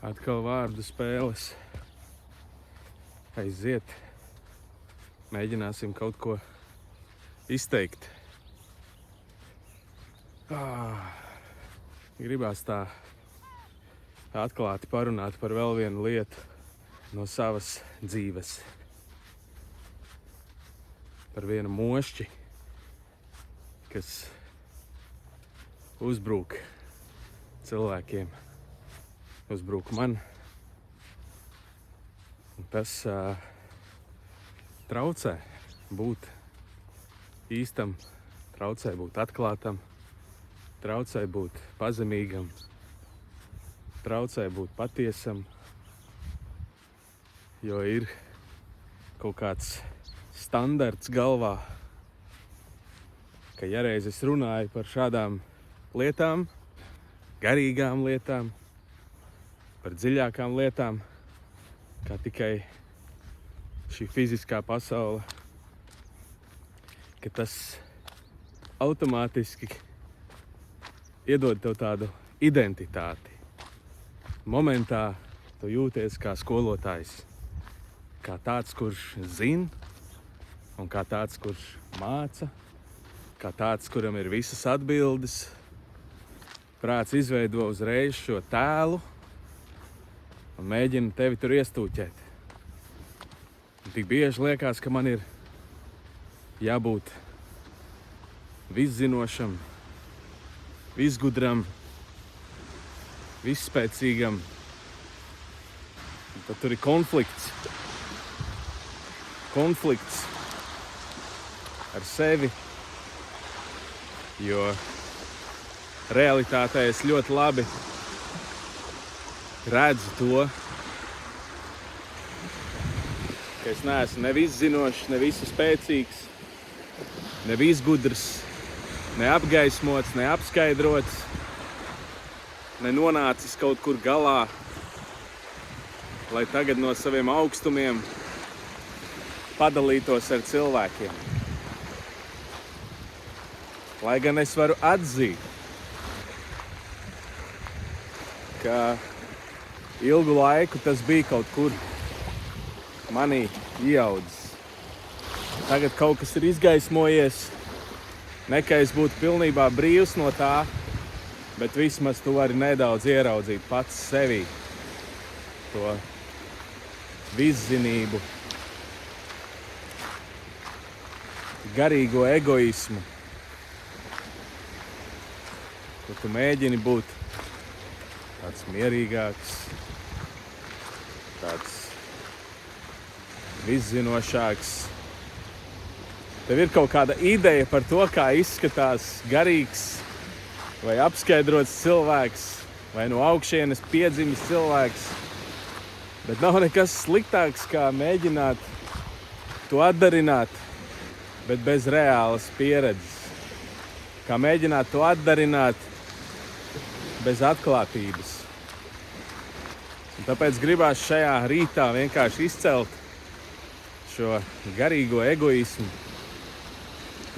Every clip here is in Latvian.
Atkal vārdu spēles aiziet. Mēģināsim kaut ko izteikt. Gribās tā atklāti parunāt par vēl vienu lietu no savas dzīves. Par vienu mošķi, kas uzbrūk cilvēkiem, uzbrūk man. Un tas traucē būt īstam, traucē būt atklātam, traucē būt pazemīgam, traucē būt patiesam, jo ir kaut kāds standarts galvā, ka ja reiz es runāju par šādām lietām, garīgām lietām, par dziļākām lietām, kā tikai šī fiziskā pasaule, ka tas automātiski iedod tev tādu identitāti. Momentā tu jūties kā skolotājs, kā tāds, kurš zina, un kā tāds, kurš māca, kā tāds, kuram ir visas atbildes. Prāts izveido uzreiz šo tēlu un mēģina tevi tur iestūķēt. Un tik bieži liekas, ka man ir jābūt viszinošam, visgudram, visspēcīgam. Un tad tur ir konflikts. Konflikts ar sevi, jo realitātē es ļoti labi redzu to, ka es neesmu ne viszinošs, ne visu spēcīgs, ne visgudrs, ne apgaismots, ne apskaidrots, ne nonācis kaut kur galā, lai tagad no saviem augstumiem padalītos ar cilvēkiem. Lai gan es varu atzīt, ka ilgu laiku tas bija kaut kur manī ieaudzis. Tagad kaut kas ir izgaismojies, ne ka es būtu pilnībā brīvs no tā, bet vismaz tu vari nedaudz ieraudzīt pats sevī to viszinību, garīgo egoismu, ka tu mēģini būt tāds mierīgāks, tāds viszinošāks. Tev ir kaut kāda ideja par to, kā izskatās garīgs vai apskaidrots cilvēks, vai no augšienes piedzimis cilvēks. Bet nav nekas sliktāks, kā mēģināt to atdarināt, bet bez reālas pieredzes. Kā mēģināt to atdarināt bez atklātības. Un tāpēc gribās šajā rītā vienkārši izcelt šo garīgo egoismu.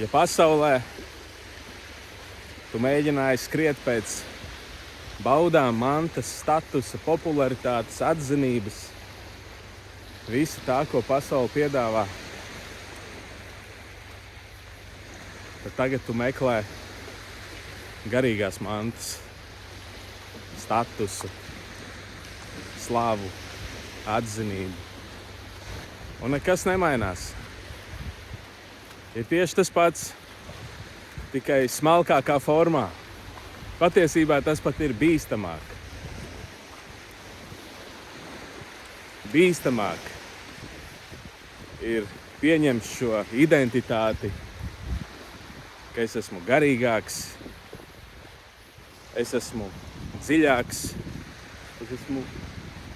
Ja pasaulē tu mēģināji skriet pēc baudām, mantas, statusa, popularitātes, atzinības, visu tā, ko pasaule piedāvā, tad tagad tu meklē garīgās mantas, statusu, slavu, atzinību. Un nekas nemainās. Ir tieši tas pats, tikai smalkākā formā. Patiesībā tas pat ir bīstamāk. Bīstamāk ir pieņemt šo identitāti, ka es esmu garīgāks, es esmu dziļāks, es esmu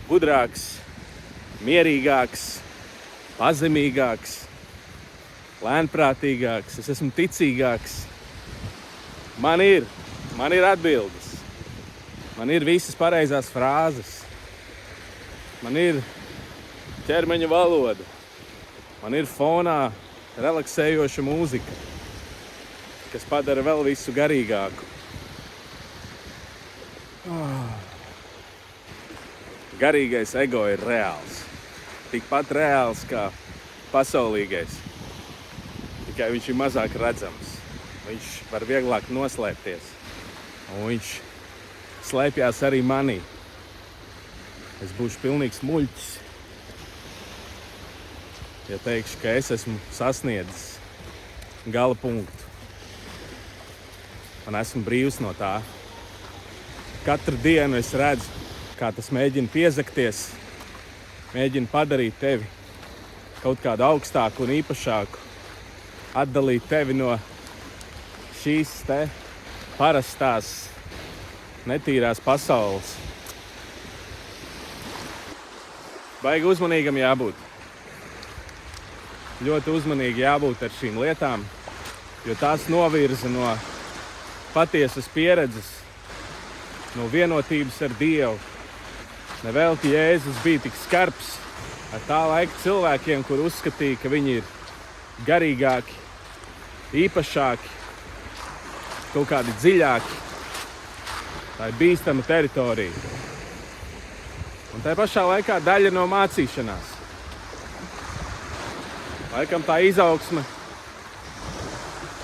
gudrāks, mierīgāks, pazemīgāks, lēnprātīgāks, es esmu ticīgāks. Man ir atbildes, man ir visas pareizās frāzes, man ir ķermeņa valoda, man ir fonā relaksējoša mūzika, kas padara vēl visu garīgāku. garīgais ego ir reāls. Tikpat reāls kā pasaulīgais. Tikai viņš ir mazāk redzams. Viņš var vieglāk noslēpties. Un viņš slēpjās arī manī. Es būšu pilnīgs muļķis, ja teikšu, ka es esmu sasniedzis gala punktu. Un esmu brīvs no tā. Katru dienu es redzu, kā tas mēģina piezakties, mēģina padarīt tevi kaut kādu augstāku un īpašāku, atdalīt tevi no šīs te parastās, netīrās pasaules. Baigi uzmanīgam jābūt. Ļoti uzmanīgi jābūt ar šīm lietām, jo tās novirza no patiesas pieredzes, no vienotības ar Dievu. Nevelti Jēzus bija tik skarbs ar tā laika cilvēkiem, kur uzskatīja, ka viņi ir garīgāki, īpašāki, kaut kādi dziļāki. Tā ir bīstama teritorija. Un tā pašā laikā daļa no mācīšanās. Laikam tā izaugsme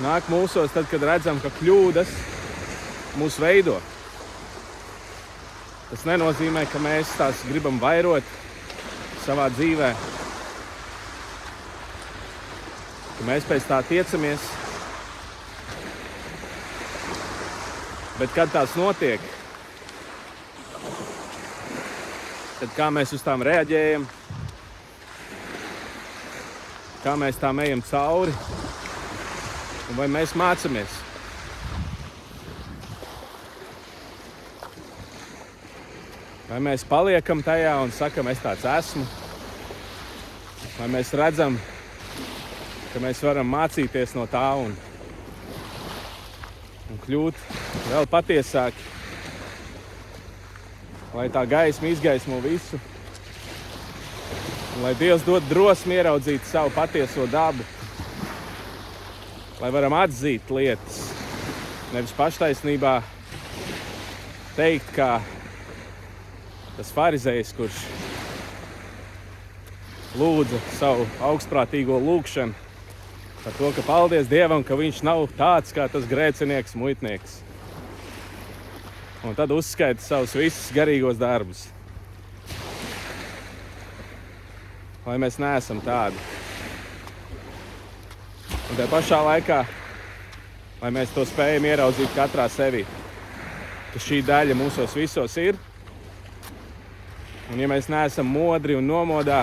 nāk mūsos tad, kad redzam, ka kļūdas mūs veido. Tas nenozīmē, ka mēs tās gribam vairot savā dzīvē. Ka mēs pēc tā tiecamies. Bet kad tās notiek, tad kā mēs uz tām reaģējam, kā mēs tām ejam cauri, un vai mēs mācamies. Vai mēs paliekam tajā un sakam, es tāds esmu, vai mēs redzam, ka mēs varam mācīties no tā un kļūt vēl patiesāki, lai tā gaisma izgaismo visu, un lai Dievs dod drosmi ieraudzīt savu patieso dabu, lai varam atzīt lietas, nevis paštaisnībā teikt, kā tas farizejs, kurš lūdza savu augstprātīgo lūgšanu par to, ka paldies Dievam, ka viņš nav tāds kā tas grēcinieks, muitnieks. Un tad uzskaita savus visus garīgos darbus. Lai mēs neesam tādi. Un tajā pašā laikā, lai mēs to spējam ieraudzīt katrā sevī, ka šī daļa mūsos visos ir. Un ja mēs neesam modri un nomodā,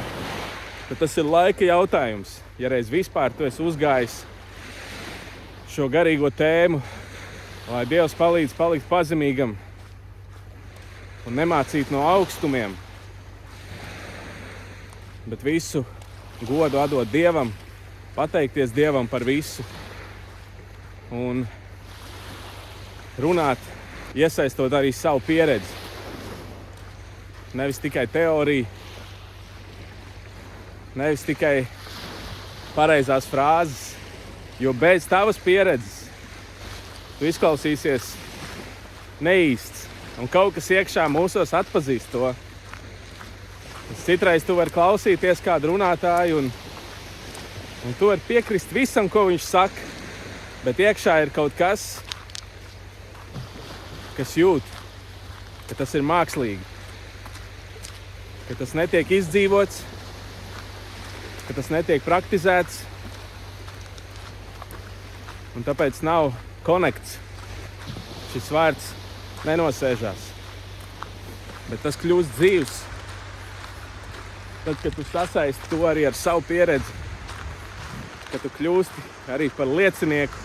tad tas ir laika jautājums. Ja reiz vispār tu esi uzgājis šo garīgo tēmu, lai Dievs palīdz palikt pazemīgam un nemācīt no augstumiem, bet visu godu atdot Dievam, pateikties Dievam par visu un runāt, iesaistot arī savu pieredzi. Nevis tikai teoriju, nevis tikai pareizās frāzes, jo bez tavas pieredzes tu izklausīsies neīsts un kaut kas iekšā mūsos atpazīst to. Citreiz tu vari klausīties kādu runātāju un tu vari piekrist visam, ko viņš saka, bet iekšā ir kaut kas, kas jūt, ka tas ir mākslīgi, ka tas netiek izdzīvots, ka tas netiek praktizēts, un tāpēc nav konekts. Šis vārds nenosēžās, bet tas kļūst dzīvs. Tad, kad tu sasaisti to arī ar savu pieredzi, kad tu kļūsti arī par liecinieku,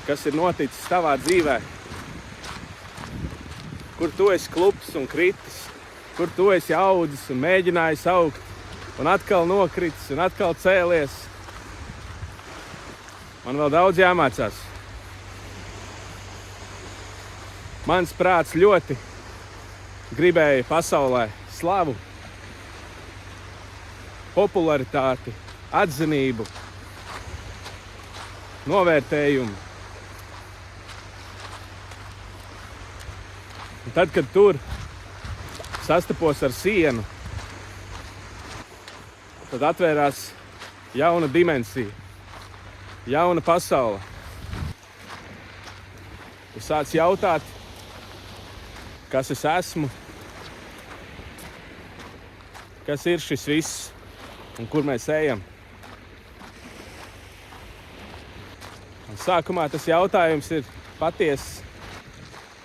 kas ir noticis tavā dzīvē, kur tu esi klups un kritis, kur tu esi audzis un mēģinājis augt, un atkal nokritis, un atkal cēlies. Man vēl daudz jāmācās. Mans prāts ļoti gribēja pasaulē slavu, popularitāti, atzinību, novērtējumu. Un tad, kad tur sastapos ar sienu, tad atvērās jauna dimensija, jauna pasaule. Tu sāc jautāt, kas es esmu, kas ir šis viss un kur mēs ejam. Un sākumā tas jautājums ir patiess,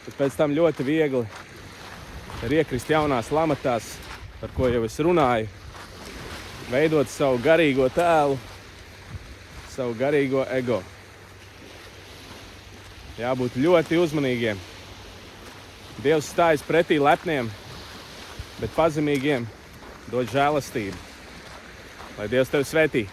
bet pēc tam ļoti viegli ir iekrist jaunās lamatās, par ko jau es runāju, veidot savu garīgo tēlu, savu garīgo ego. Jābūt ļoti uzmanīgiem. Dievs stājas pretī lepniem, bet pazemīgiem dod žēlastību. Lai Dievs tevi svētī!